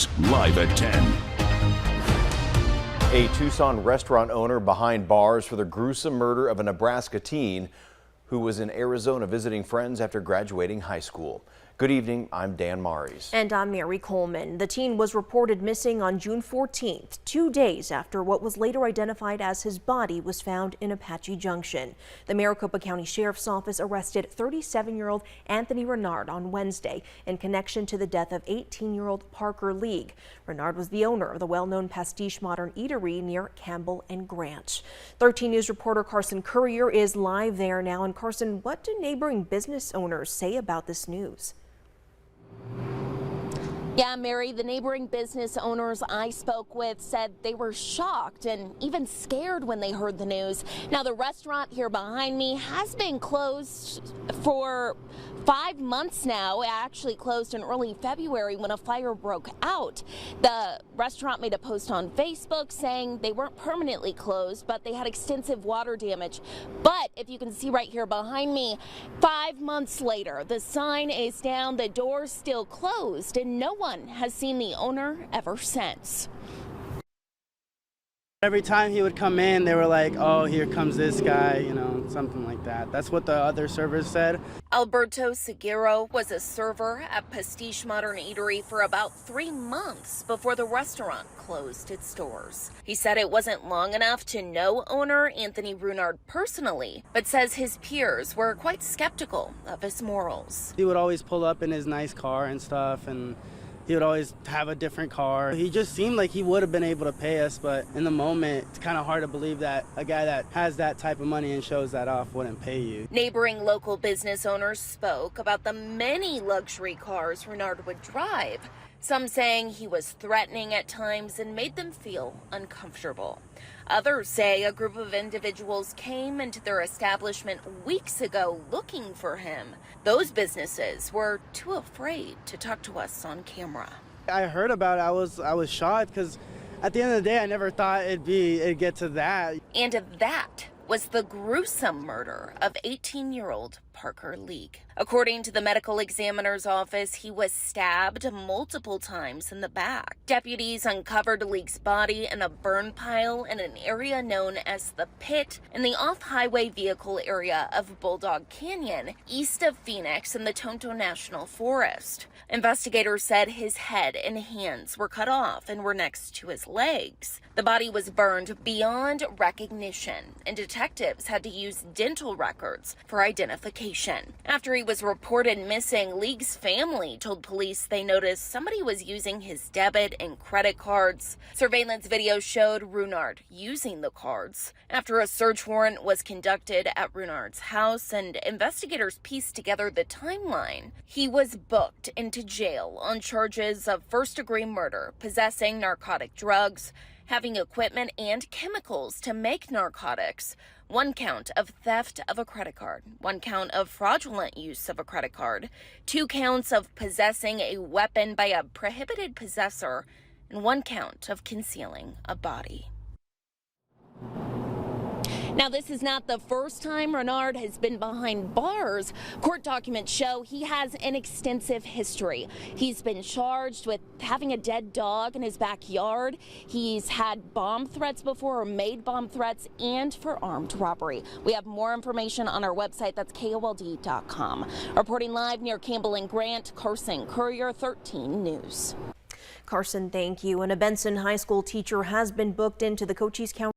News, live at 10. A Tucson restaurant owner behind bars for the gruesome murder of a Nebraska teen who was in Arizona visiting friends after graduating high school. Good evening, I'm Dan Maries. And I'm Mary Coleman. The teen was reported missing on June 14th, 2 days after what was later identified as his body was found in Apache Junction. The Maricopa County Sheriff's Office arrested 37-year-old Anthony Renard on Wednesday in connection to the death of 18-year-old Parker League. Renard was the owner of the well-known Pastiche Modern Eatery near Campbell and Grant. 13 News reporter Carson Courier is live there now. And Carson, what do neighboring business owners say about this news? Yeah, Mary, the neighboring business owners I spoke with said they were shocked and even scared when they heard the news. Now, the restaurant here behind me has been closed for 5 months now. It actually closed in early February when a fire broke out. The restaurant made a post on Facebook saying they weren't permanently closed, but they had extensive water damage. But if you can see right here behind me, 5 months later, the sign is down, the door's still closed, and no one has seen the owner ever since. Every time he would come in, they were like, oh, here comes this guy, you know, something like that. That's what the other servers said. Alberto Seguero was a server at Pastiche Modern Eatery for about 3 months before the restaurant closed its doors. He said it wasn't long enough to know owner Anthony Renard personally, but says his peers were quite skeptical of his morals. He would always pull up in his nice car and stuff, and he would always have a different car. He just seemed like he would have been able to pay us, but in the moment, it's kind of hard to believe that a guy that has that type of money and shows that off wouldn't pay you. Neighboring local business owners spoke about the many luxury cars Renard would drive, some saying he was threatening at times and made them feel uncomfortable. Others say a group of individuals came into their establishment weeks ago looking for him. Those businesses were too afraid to talk to us on camera. I heard about it. I was shocked because at the end of the day, I never thought it'd get to that. And that was the gruesome murder of 18-year-old Parker League. According to the medical examiner's office, he was stabbed multiple times in the back. Deputies uncovered League's body in a burn pile in an area known as the Pit in the off-highway vehicle area of Bulldog Canyon, east of Phoenix in the Tonto National Forest. Investigators said his head and hands were cut off and were next to his legs. The body was burned beyond recognition, and detectives had to use dental records for identification. After he was reported missing, League's family told police they noticed somebody was using his debit and credit cards. Surveillance video showed Renard using the cards. After a search warrant was conducted at Renard's house and investigators pieced together the timeline, he was booked into jail on charges of first-degree murder, possessing narcotic drugs, having equipment and chemicals to make narcotics, 1 count of theft of a credit card, 1 count of fraudulent use of a credit card, 2 counts of possessing a weapon by a prohibited possessor, and 1 count of concealing a body. Now, this is not the first time Renard has been behind bars. Court documents show he has an extensive history. He's been charged with having a dead dog in his backyard. He's had bomb threats before, or made bomb threats, and for armed robbery. We have more information on our website. That's KOLD.com. Reporting live near Campbell and Grant, Carson Courier, 13 News. Carson, thank you. And a Benson High School teacher has been booked into the Cochise County